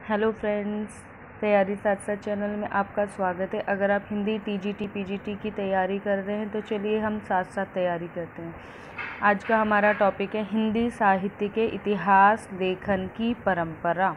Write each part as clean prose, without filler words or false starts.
Hello friends, तैयारी साथ साथ चैनल में आपका स्वागत है। अगर आप हिंदी टीजीटी पीजीटी की तैयारी कर रहे हैं तो चलिए हम साथ साथ तैयारी करते हैं। आज का हमारा टॉपिक है हिंदी साहित्य के इतिहास लेखन की परंपरा।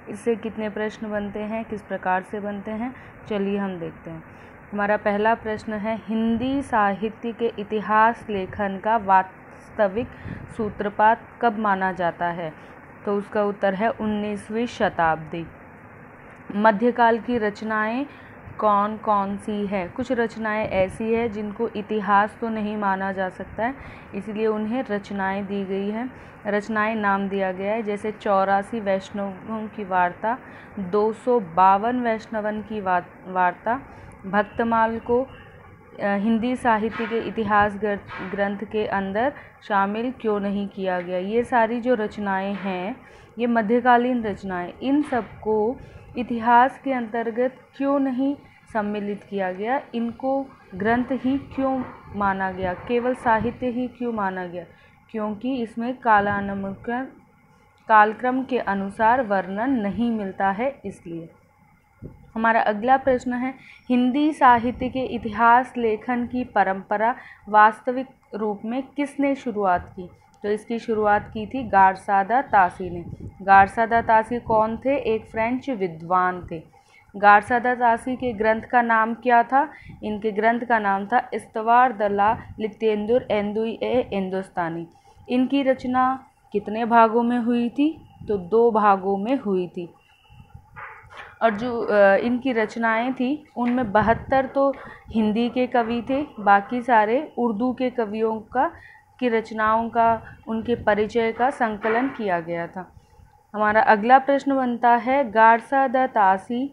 इससे कितने प्रश्न बनते हैं, किस प्रकार से बनते हैं, चलिए हम देखते हैं। हमारा पहला प्रश्न है, हिंदी साहित्य के इतिहास लेखन का वास्तविक सूत्रपात कब माना जाता है? तो उसका उत्तर है 19वीं शताब्दी। मध्यकाल की रचनाएं कौन कौन सी है? कुछ रचनाएं ऐसी है जिनको इतिहास तो नहीं माना जा सकता है, इसलिए उन्हें रचनाएं दी गई हैं। रचनाएं नाम दिया गया है, जैसे 84 वैष्णवों की वार्ता, 252 वैष्णवन की वार्ता। भक्तमाल को हिंदी साहित्य के इतिहास ग्रंथ के अंदर शामिल क्यों नहीं किया गया? ये सारी जो रचनाएं हैं, ये मध्यकालीन रचनाएं, इन सबको इतिहास के अंतर्गत क्यों नहीं सम्मिलित किया गया? इनको ग्रंथ ही क्यों माना गया, केवल साहित्य ही क्यों माना गया? क्योंकि इसमें कालक्रम के अनुसार वर्णन नहीं मिलता है, इसलिए। हमारा अगला प्रश्न है, हिंदी साहित्य के इतिहास लेखन की परंपरा वास्तविक रूप में किसने शुरुआत की? तो इसकी शुरुआत की थी गारसादा तासी ने। गारसादा तासी कौन थे? एक फ्रेंच विद्वान थे। गारसादा तासी के ग्रंथ का नाम क्या था? इनके ग्रंथ का नाम था इस्तवार द ला लितेंदुर एंदुई ए हिंदुस्तानी। इनकी रचना कितने भागों में हुई थी? तो 2 भागों में हुई थी। और जो इनकी रचनाएं थी उनमें 72 तो हिंदी के कवि थे, बाकी सारे उर्दू के कवियों की रचनाओं का, उनके परिचय का संकलन किया गया था। हमारा अगला प्रश्न बनता है, गारसादा तासी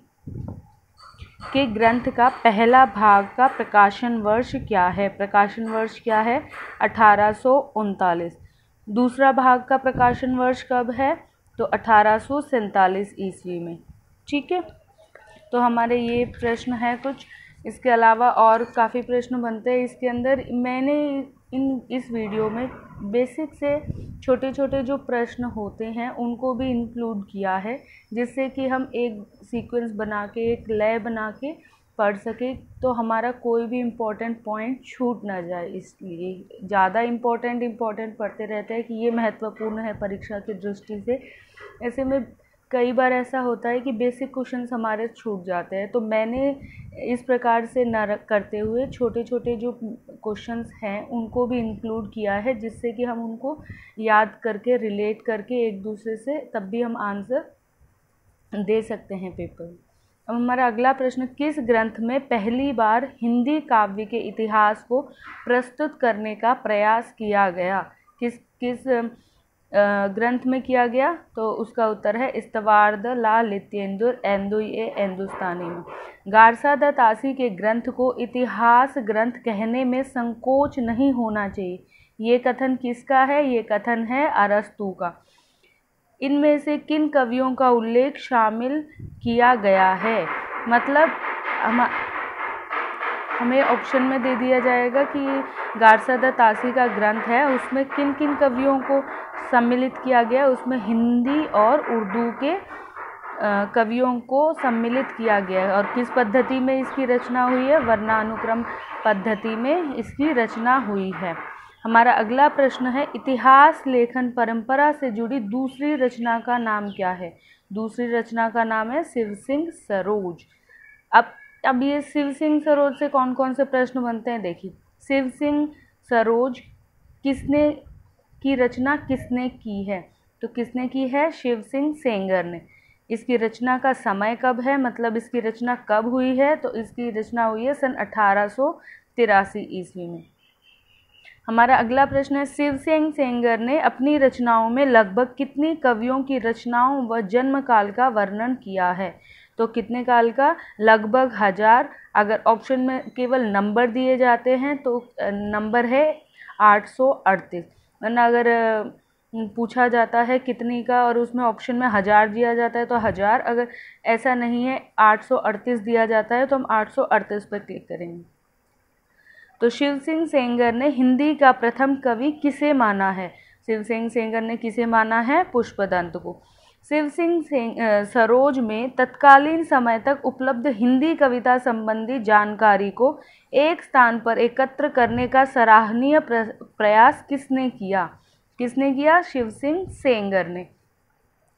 के ग्रंथ का पहला भाग का प्रकाशन वर्ष क्या है? प्रकाशन वर्ष क्या है? 1839। दूसरा भाग का प्रकाशन वर्ष कब है? तो 1847 ईस्वी में। ठीक है, तो हमारे ये प्रश्न है कुछ। इसके अलावा और काफ़ी प्रश्न बनते हैं इसके अंदर। मैंने इस वीडियो में बेसिक से छोटे छोटे जो प्रश्न होते हैं उनको भी इंक्लूड किया है, जिससे कि हम एक सीक्वेंस बना के, एक लय बना के पढ़ सके, तो हमारा कोई भी इम्पोर्टेंट पॉइंट छूट ना जाए। इसलिए ज़्यादा इम्पोर्टेंट पढ़ते रहते हैं कि ये महत्वपूर्ण है परीक्षा की दृष्टि से। ऐसे में कई बार ऐसा होता है कि बेसिक क्वेश्चंस हमारे छूट जाते हैं, तो मैंने इस प्रकार से न करते हुए छोटे छोटे जो क्वेश्चंस हैं उनको भी इंक्लूड किया है, जिससे कि हम उनको याद करके, रिलेट करके एक दूसरे से तब भी हम आंसर दे सकते हैं पेपर। अब हमारा अगला प्रश्न, किस ग्रंथ में पहली बार हिंदी काव्य के इतिहास को प्रस्तुत करने का प्रयास किया गया? किस ग्रंथ में किया गया? तो उसका उत्तर है इस्तवार द ला लितेंदुर एंदुई ए हिंदुस्तानी में। गारसादा तासी के ग्रंथ को इतिहास ग्रंथ कहने में संकोच नहीं होना चाहिए। ये कथन किसका है? ये कथन है अरस्तू का। इनमें से किन कवियों का उल्लेख शामिल किया गया है? मतलब हमें ऑप्शन में दे दिया जाएगा कि गारसादा तासी का ग्रंथ है, उसमें किन किन कवियों को सम्मिलित किया गया। उसमें हिंदी और उर्दू के कवियों को सम्मिलित किया गया है। और किस पद्धति में इसकी रचना हुई है? वर्णानुक्रम पद्धति में इसकी रचना हुई है। हमारा अगला प्रश्न है, इतिहास लेखन परंपरा से जुड़ी दूसरी रचना का नाम क्या है? दूसरी रचना का नाम है शिव सिंह सरोज। अब ये शिव सिंह सरोज से कौन कौन से प्रश्न बनते हैं, देखिए। शिव सिंह सरोज की रचना किसने की है? तो किसने की है? शिव सिंह सेंगर ने। इसकी रचना का समय कब है, मतलब इसकी रचना कब हुई है? तो इसकी रचना हुई है सन 1883 ईस्वी में। हमारा अगला प्रश्न है, शिव सिंह सेंगर ने अपनी रचनाओं में लगभग कितनी कवियों की रचनाओं व जन्म काल का वर्णन किया है? तो कितने काल का? लगभग 1000। अगर ऑप्शन में केवल नंबर दिए जाते हैं तो नंबर है 838, वरना अगर पूछा जाता है कितनी का और उसमें ऑप्शन में 1000 दिया जाता है तो 1000। अगर ऐसा नहीं है, 838 दिया जाता है, तो हम 838 पर क्लिक करेंगे। तो शिव सिंह सेंगर ने हिंदी का प्रथम कवि किसे माना है? शिव सिंह सेंगर ने किसे माना है? पुष्पदंत को। शिव सिंह सरोज में तत्कालीन समय तक उपलब्ध हिंदी कविता संबंधी जानकारी को एक स्थान पर एकत्र करने का सराहनीय प्रयास किसने किया? शिव सिंह सेंगर ने।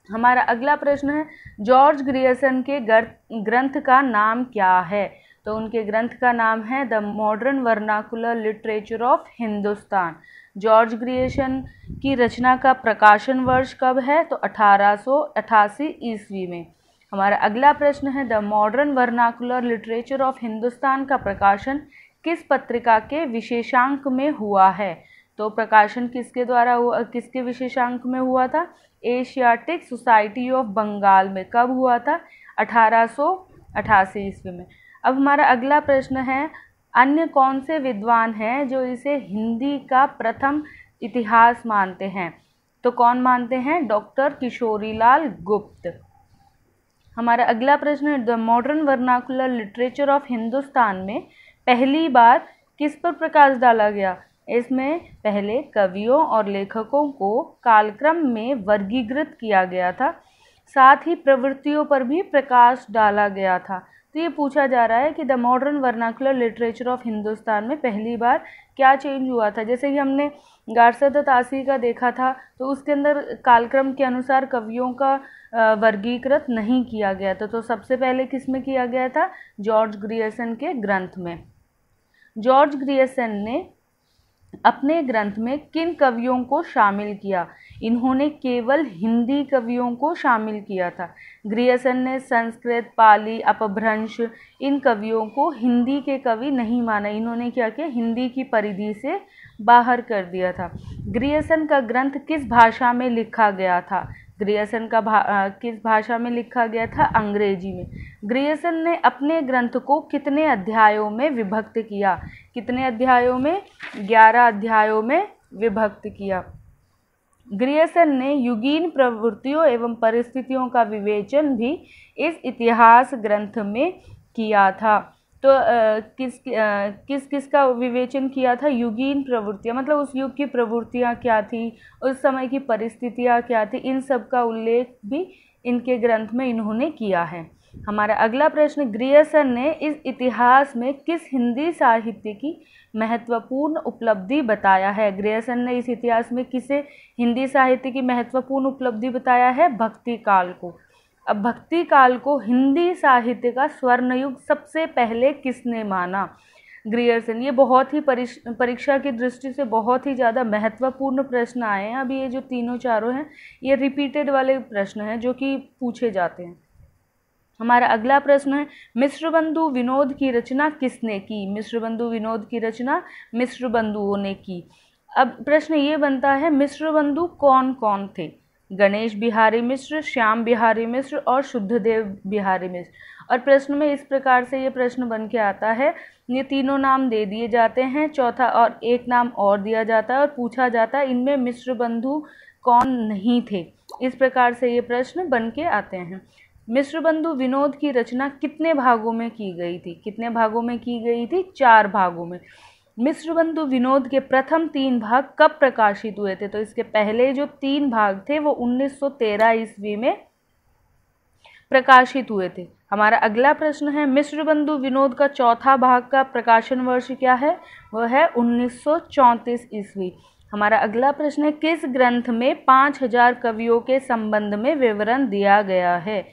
हमारा अगला प्रश्न है, जॉर्ज ग्रियर्सन के ग्रंथ का नाम क्या है? तो उनके ग्रंथ का नाम है the modern vernacular literature of Hindustan. George Grierson की रचना का प्रकाशन वर्ष कब है? तो 1888 ईस्वी में। हमारा अगला प्रश्न है, the modern vernacular literature of Hindustan का प्रकाशन किस पत्रिका के विशेषांक में हुआ है? तो प्रकाशन किसके द्वारा हुआ, किसके विशेषांक में हुआ था? एशियाटिक सोसाइटी ऑफ बंगाल में। कब हुआ था? 1888 ईस्वी में। अब हमारा अगला प्रश्न है, अन्य कौन से विद्वान हैं जो इसे हिंदी का प्रथम इतिहास मानते हैं? तो कौन मानते हैं? डॉक्टर किशोरीलाल गुप्त। हमारा अगला प्रश्न है, the modern vernacular literature of Hindustan में पहली बार किस पर प्रकाश डाला गया? इसमें पहले कवियों और लेखकों को कालक्रम में वर्गीकृत किया गया था, साथ ही प्रवृत्तियों पर भी प्रकाश डाला गया था। तो ये पूछा जा रहा है कि the modern vernacular literature of Hindustan में पहली बार क्या चेंज हुआ था। जैसे कि हमने गारसद तासी का देखा था, तो उसके अंदर कालक्रम के अनुसार कवियों का वर्गीकृत नहीं किया गया था। तो सबसे पहले किस में किया गया था? जॉर्ज ग्रियर्सन के ग्रंथ में। जॉर्ज ग्रियर्सन ने अपने ग्रंथ में किन कवियों को शामिल किया? इन्होंने केवल हिंदी कवियों को शामिल किया था। ग्रियर्सन ने संस्कृत, पाली, अपभ्रंश इन कवियों को हिंदी के कवि नहीं माना। इन्होंने क्या किया? हिंदी की परिधि से बाहर कर दिया था। ग्रियर्सन का ग्रंथ किस भाषा में लिखा गया था? ग्रियर्सन का किस भाषा में लिखा गया था? अंग्रेजी में। ग्रियर्सन ने अपने ग्रंथ को कितने अध्यायों में विभक्त किया? कितने अध्यायों में? 11 अध्यायों में विभक्त किया। ग्रियर्सन ने युगीन प्रवृत्तियों एवं परिस्थितियों का विवेचन भी इस इतिहास ग्रंथ में किया था। तो किस का विवेचन किया था? युगीन प्रवृत्तियाँ, मतलब उस युग की प्रवृत्तियाँ क्या थी, उस समय की परिस्थितियाँ क्या थी, इन सब का उल्लेख भी इनके ग्रंथ में इन्होंने किया है। हमारा अगला प्रश्न, ग्रियर्सन ने इस इतिहास में किस हिंदी साहित्य की महत्वपूर्ण उपलब्धि बताया है? ग्रियर्सन ने इस इतिहास में किसे हिंदी साहित्य की महत्वपूर्ण उपलब्धि बताया है? भक्ति काल को। अब भक्ति काल को हिंदी साहित्य का स्वर्ण युग सबसे पहले किसने माना? ग्रियर्सन। ये बहुत ही परीक्षा की दृष्टि से बहुत ही ज़्यादा महत्वपूर्ण प्रश्न आए हैं। अभी ये जो तीनों चारों हैं ये रिपीटेड वाले प्रश्न हैं जो कि पूछे जाते हैं। हमारा अगला प्रश्न है, मिश्रबंधु विनोद की रचना किसने की? मिश्रबंधु विनोद की रचना मिश्रबंधुओं ने की। अब प्रश्न ये बनता है, मिश्रबंधु कौन कौन थे? गणेश बिहारी मिश्र, श्याम बिहारी मिश्र और शुद्धदेव बिहारी मिश्र। और प्रश्न में इस प्रकार से ये प्रश्न बन के आता है, ये तीनों नाम दे दिए जाते हैं, चौथा और एक नाम और दिया जाता है और पूछा जाता है इनमें मिश्रबंधु कौन नहीं थे। इस प्रकार से ये प्रश्न बन के आते हैं। मिश्रबंधु विनोद की रचना कितने भागों में की गई थी? कितने भागों में की गई थी? 4 भागों में। मिश्रबंधु विनोद के प्रथम 3 भाग कब प्रकाशित हुए थे? तो इसके पहले जो 3 भाग थे वो 1913 ईस्वी में प्रकाशित हुए थे। हमारा अगला प्रश्न है, मिश्रबंधु विनोद का चौथा भाग का प्रकाशन वर्ष क्या है? वह है 1934 ईस्वी। हमारा अगला प्रश्न है, किस ग्रंथ में 5000 कवियों के संबंध में विवरण दिया गया है?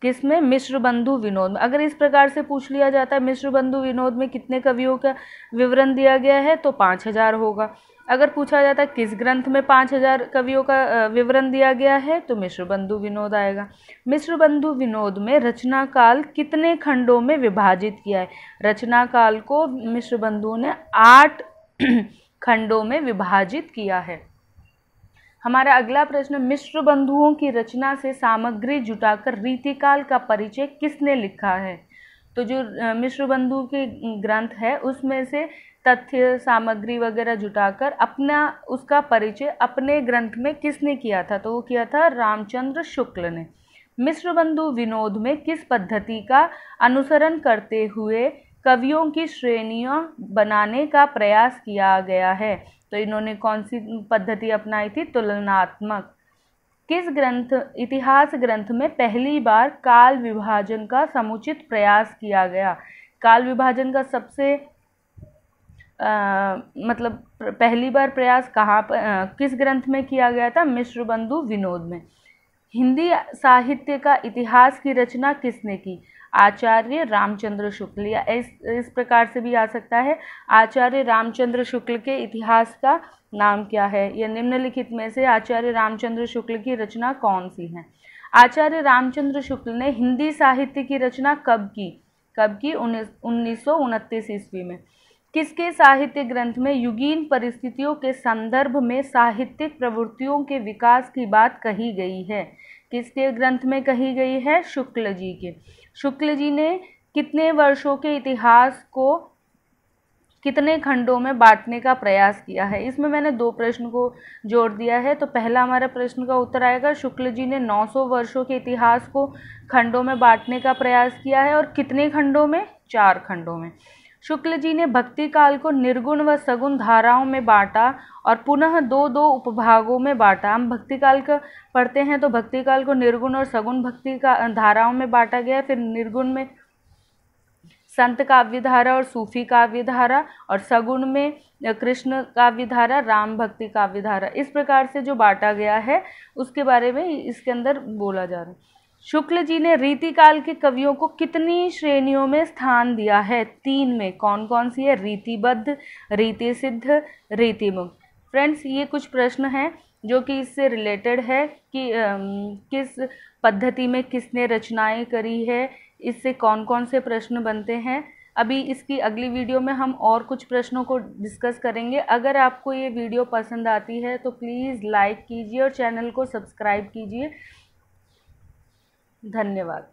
किसमें? मिश्रबंधु विनोद में। अगर इस प्रकार से पूछ लिया जाता है मिश्रबंधु विनोद में कितने कवियों का विवरण दिया गया है, तो 5000 होगा। अगर पूछा जाता है किस ग्रंथ में 5000 कवियों का विवरण दिया गया है, तो मिश्रबंधु विनोद आएगा। मिश्रबंधु विनोद में रचना काल कितने खंडों में विभाजित किया है? रचना काल को मिश्रबंधु ने 8 खंडों में विभाजित किया है। हमारा अगला प्रश्न, मिश्रबंधुओं की रचना से सामग्री जुटाकर रीतिकाल का परिचय किसने लिखा है? तो जो मिश्रबंधु के ग्रंथ है उसमें से तथ्य सामग्री वगैरह जुटाकर अपना उसका परिचय अपने ग्रंथ में किसने किया था? तो वो किया था रामचंद्र शुक्ल ने। मिश्रबंधु विनोद में किस पद्धति का अनुसरण करते हुए कवियों की श्रेणियां बनाने का प्रयास किया गया है? तो इन्होंने कौन सी पद्धति अपनाई थी? तुलनात्मक। इतिहास ग्रंथ में पहली बार काल विभाजन का समुचित प्रयास किया गया? काल विभाजन का सबसे मतलब पहली बार प्रयास कहाँ पर किस ग्रंथ में किया गया था? मिश्र बंधु विनोद में। हिंदी साहित्य का इतिहास की रचना किसने की? आचार्य रामचंद्र शुक्ल, या इस प्रकार से भी आ सकता है, आचार्य रामचंद्र शुक्ल के इतिहास का नाम क्या है? या निम्नलिखित में से आचार्य रामचंद्र शुक्ल की रचना कौन सी है? आचार्य रामचंद्र शुक्ल ने हिंदी साहित्य की रचना कब की? 1929 ईस्वी में। किसके साहित्य ग्रंथ में युगीन परिस्थितियों के संदर्भ में साहित्यिक प्रवृत्तियों के विकास की बात कही गई है? किसके ग्रंथ में कही गई है? शुक्ल जी के। शुक्ल जी ने कितने वर्षों के इतिहास को कितने खंडों में बांटने का प्रयास किया है? इसमें मैंने 2 प्रश्न को जोड़ दिया है। तो पहला हमारा प्रश्न का उत्तर आएगा, शुक्ल जी ने 900 वर्षों के इतिहास को खंडों में बांटने का प्रयास किया है। और कितने खंडों में? 4 खंडों में। शुक्ल जी ने भक्ति काल को निर्गुण व सगुण धाराओं में बांटा और पुनः 2 उपभागों में बांटा। हम भक्ति काल का पढ़ते हैं तो भक्ति काल को निर्गुण और सगुण भक्ति का धाराओं में बांटा गया। फिर निर्गुण में संत काव्य धारा और सूफी काव्य धारा, और सगुण में कृष्ण काव्य धारा, राम भक्ति काव्य धारा। इस प्रकार से जो बांटा गया है उसके बारे में इसके अंदर बोला जा रहा है। शुक्ल जी ने रीतिकाल के कवियों को कितनी श्रेणियों में स्थान दिया है? 3 में। कौन कौन सी है? रीतिबद्ध, रीति सिद्ध, रीतिमुक्त। फ्रेंड्स, ये कुछ प्रश्न हैं जो कि इससे रिलेटेड है कि किस पद्धति में किसने रचनाएं करी है, इससे कौन कौन से प्रश्न बनते हैं। अभी इसकी अगली वीडियो में हम और कुछ प्रश्नों को डिस्कस करेंगे। अगर आपको ये वीडियो पसंद आती है तो प्लीज़ लाइक कीजिए और चैनल को सब्सक्राइब कीजिए। धन्यवाद।